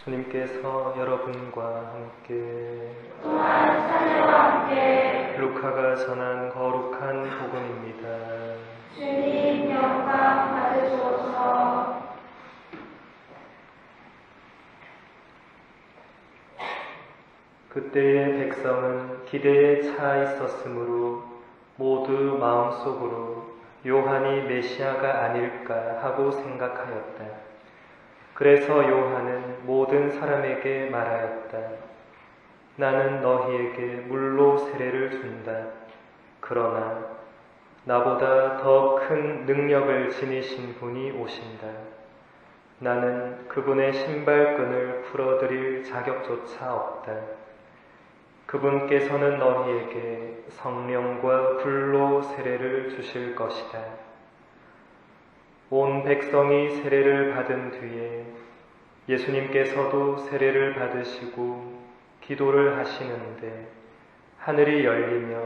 주님께서 여러분과 함께 또한 사제와 함께 루카가 전한 거룩한 복음입니다. 주님 영광 받으소서. 그때의 백성은 기대에 차 있었으므로 모두 마음속으로 요한이 메시아가 아닐까 하고 생각하였다. 그래서 요한은 모든 사람에게 말하였다. 나는 너희에게 물로 세례를 준다. 그러나 나보다 더 큰 능력을 지니신 분이 오신다. 나는 그분의 신발끈을 풀어드릴 자격조차 없다. 그분께서는 너희에게 성령과 불로 세례를 주실 것이다. 온 백성이 세례를 받은 뒤에 예수님께서도 세례를 받으시고 기도를 하시는데 하늘이 열리며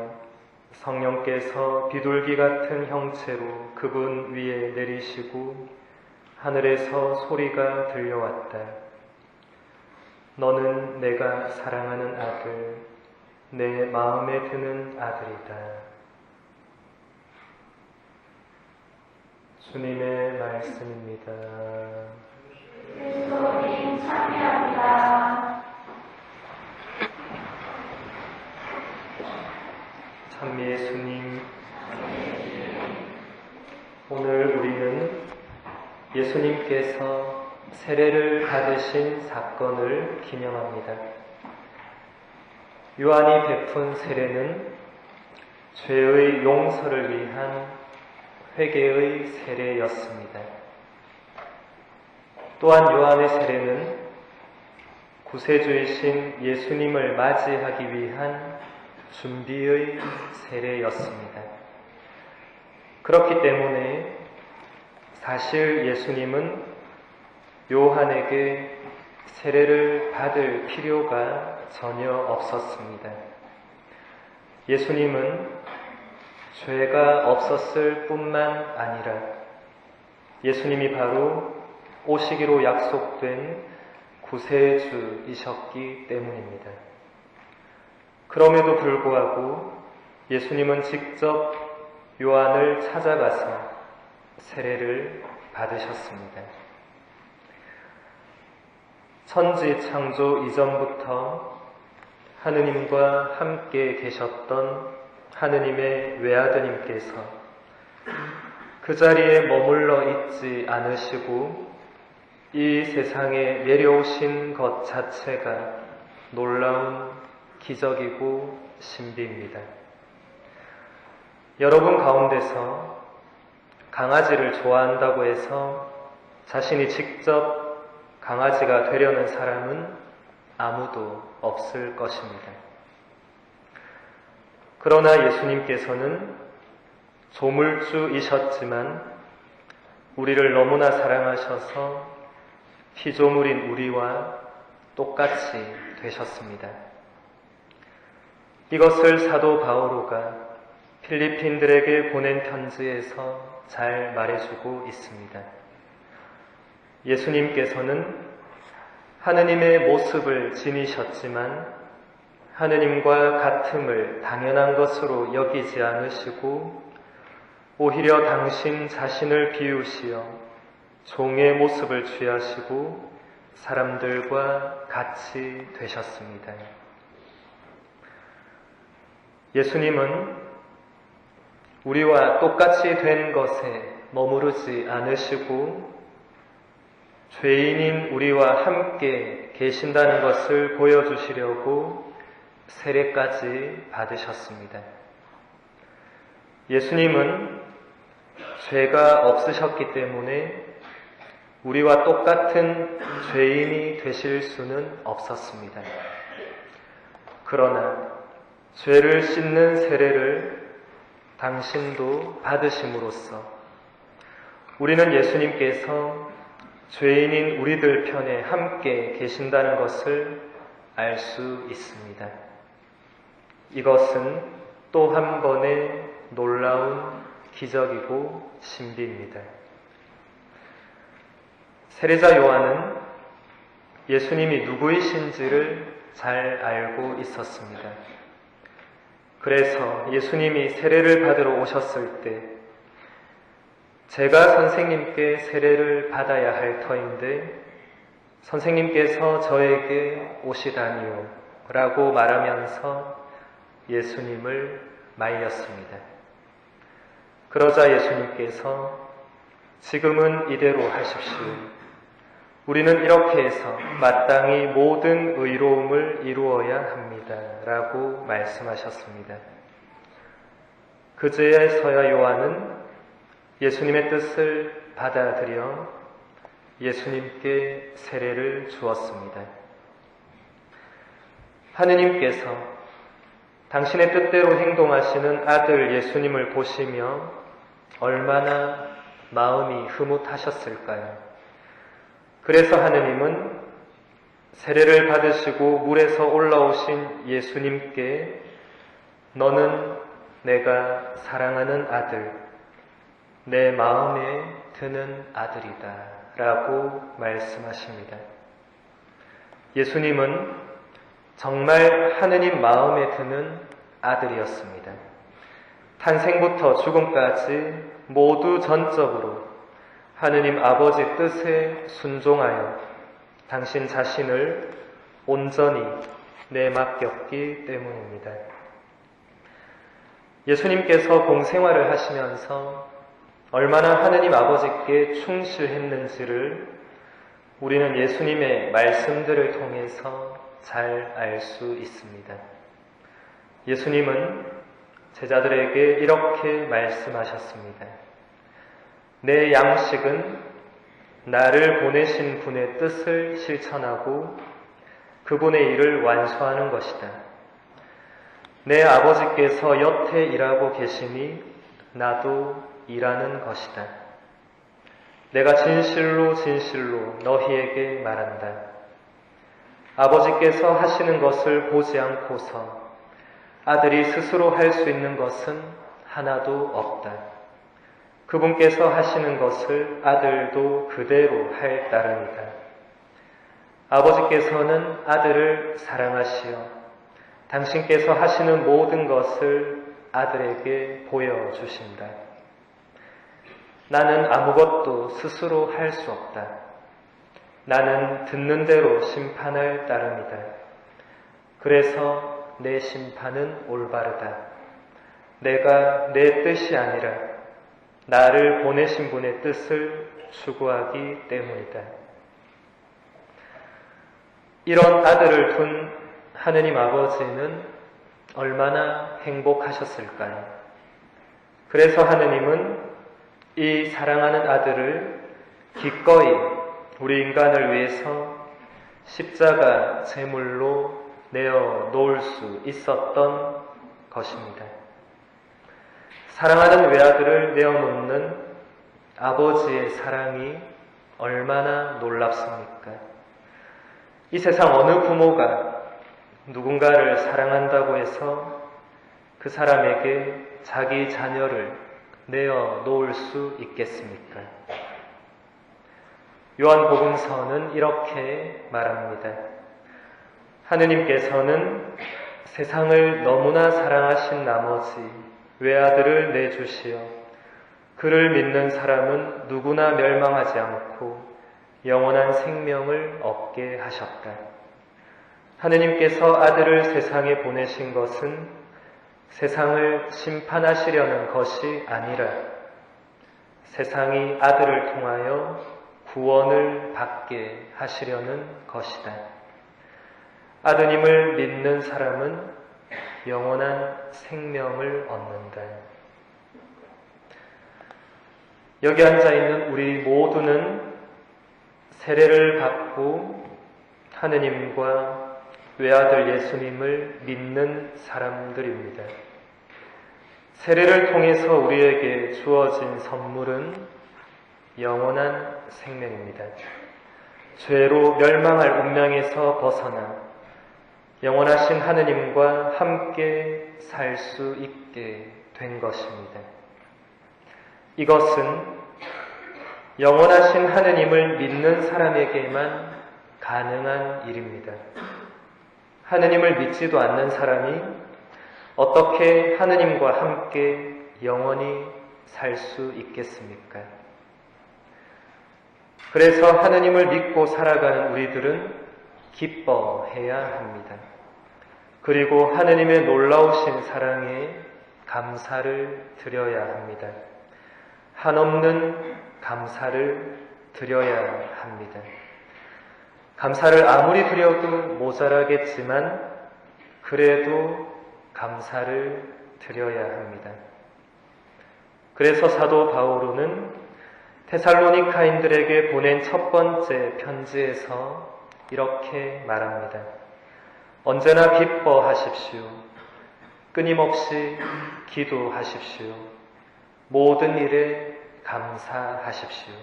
성령께서 비둘기 같은 형체로 그분 위에 내리시고 하늘에서 소리가 들려왔다. 너는 내가 사랑하는 아들, 내 마음에 드는 아들이다. 주님의 말씀입니다. 그리스도님 참여합니다. 참 예수님, 오늘 우리는 예수님께서 세례를 받으신 사건을 기념합니다. 요한이 베푼 세례는 죄의 용서를 위한 회개의 세례였습니다. 또한 요한의 세례는 구세주이신 예수님을 맞이하기 위한 준비의 세례였습니다. 그렇기 때문에 사실 예수님은 요한에게 세례를 받을 필요가 전혀 없었습니다. 예수님은 죄가 없었을 뿐만 아니라 예수님이 바로 오시기로 약속된 구세주이셨기 때문입니다. 그럼에도 불구하고 예수님은 직접 요한을 찾아가서 세례를 받으셨습니다. 천지 창조 이전부터 하느님과 함께 계셨던 하느님의 외아드님께서 그 자리에 머물러 있지 않으시고 이 세상에 내려오신 것 자체가 놀라운 기적이고 신비입니다. 여러분 가운데서 강아지를 좋아한다고 해서 자신이 직접 강아지가 되려는 사람은 아무도 없을 것입니다. 그러나 예수님께서는 조물주이셨지만 우리를 너무나 사랑하셔서 피조물인 우리와 똑같이 되셨습니다. 이것을 사도 바오로가 필리핀들에게 보낸 편지에서 잘 말해주고 있습니다. 예수님께서는 하느님의 모습을 지니셨지만 하느님과 같음을 당연한 것으로 여기지 않으시고 오히려 당신 자신을 비우시어 종의 모습을 취하시고 사람들과 같이 되셨습니다. 예수님은 우리와 똑같이 된 것에 머무르지 않으시고 죄인인 우리와 함께 계신다는 것을 보여주시려고 세례까지 받으셨습니다. 예수님은 죄가 없으셨기 때문에 우리와 똑같은 죄인이 되실 수는 없었습니다. 그러나 죄를 씻는 세례를 당신도 받으심으로써 우리는 예수님께서 죄인인 우리들 편에 함께 계신다는 것을 알 수 있습니다. 이것은 또 한 번의 놀라운 기적이고 신비입니다. 세례자 요한은 예수님이 누구이신지를 잘 알고 있었습니다. 그래서 예수님이 세례를 받으러 오셨을 때 제가 선생님께 세례를 받아야 할 터인데 선생님께서 저에게 오시다니요 라고 말하면서 예수님을 말렸습니다. 그러자 예수님께서 지금은 이대로 하십시오. 우리는 이렇게 해서 마땅히 모든 의로움을 이루어야 합니다. 라고 말씀하셨습니다. 그제서야 요한은 예수님의 뜻을 받아들여 예수님께 세례를 주었습니다. 하느님께서 당신의 뜻대로 행동하시는 아들 예수님을 보시며 얼마나 마음이 흐뭇하셨을까요? 그래서 하느님은 세례를 받으시고 물에서 올라오신 예수님께 너는 내가 사랑하는 아들, 내 마음에 드는 아들이다 라고 말씀하십니다. 예수님은 정말 하느님 마음에 드는 아들이었습니다. 탄생부터 죽음까지 모두 전적으로 하느님 아버지 뜻에 순종하여 당신 자신을 온전히 내맡겼기 때문입니다. 예수님께서 공생활을 하시면서 얼마나 하느님 아버지께 충실했는지를 우리는 예수님의 말씀들을 통해서 잘 알 수 있습니다. 예수님은 제자들에게 이렇게 말씀하셨습니다. 내 양식은 나를 보내신 분의 뜻을 실천하고 그분의 일을 완수하는 것이다. 내 아버지께서 여태 일하고 계시니 나도 일하는 것이다. 내가 진실로 진실로 너희에게 말한다. 아버지께서 하시는 것을 보지 않고서 아들이 스스로 할 수 있는 것은 하나도 없다. 그분께서 하시는 것을 아들도 그대로 할 따름이다. 아버지께서는 아들을 사랑하시어 당신께서 하시는 모든 것을 아들에게 보여주신다. 나는 아무것도 스스로 할 수 없다. 나는 듣는 대로 심판할 따름이다. 그래서 내 심판은 올바르다. 내가 내 뜻이 아니라 나를 보내신 분의 뜻을 추구하기 때문이다. 이런 아들을 둔 하느님 아버지는 얼마나 행복하셨을까요? 그래서 하느님은 이 사랑하는 아들을 기꺼이 우리 인간을 위해서 십자가 제물로 내어 놓을 수 있었던 것입니다. 사랑하는 외아들을 내어놓는 아버지의 사랑이 얼마나 놀랍습니까? 이 세상 어느 부모가 누군가를 사랑한다고 해서 그 사람에게 자기 자녀를 내어놓을 수 있겠습니까? 요한복음서는 이렇게 말합니다. 하느님께서는 세상을 너무나 사랑하신 나머지 외아들을 내주시어 그를 믿는 사람은 누구나 멸망하지 않고 영원한 생명을 얻게 하셨다. 하느님께서 아들을 세상에 보내신 것은 세상을 심판하시려는 것이 아니라 세상이 아들을 통하여 구원을 받게 하시려는 것이다. 아드님을 믿는 사람은 영원한 생명을 얻는다. 여기 앉아있는 우리 모두는 세례를 받고 하느님과 외아들 예수님을 믿는 사람들입니다. 세례를 통해서 우리에게 주어진 선물은 영원한 생명입니다. 죄로 멸망할 운명에서 벗어나 영원하신 하느님과 함께 살 수 있게 된 것입니다. 이것은 영원하신 하느님을 믿는 사람에게만 가능한 일입니다. 하느님을 믿지도 않는 사람이 어떻게 하느님과 함께 영원히 살 수 있겠습니까? 그래서 하느님을 믿고 살아가는 우리들은 기뻐해야 합니다. 그리고 하느님의 놀라우신 사랑에 감사를 드려야 합니다. 한없는 감사를 드려야 합니다. 감사를 아무리 드려도 모자라겠지만 그래도 감사를 드려야 합니다. 그래서 사도 바오로는 테살로니카인들에게 보낸 첫 번째 편지에서 이렇게 말합니다. 언제나 기뻐하십시오. 끊임없이 기도하십시오. 모든 일에 감사하십시오.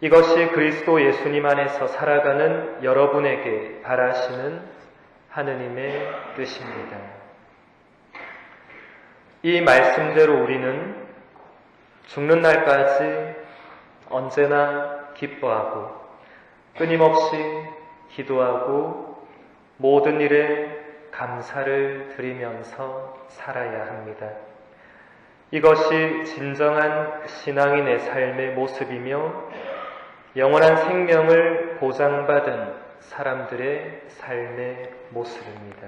이것이 그리스도 예수님 안에서 살아가는 여러분에게 바라시는 하느님의 뜻입니다. 이 말씀대로 우리는 죽는 날까지 언제나 기뻐하고 끊임없이 기도하고 모든 일에 감사를 드리면서 살아야 합니다. 이것이 진정한 신앙인의 삶의 모습이며 영원한 생명을 보장받은 사람들의 삶의 모습입니다.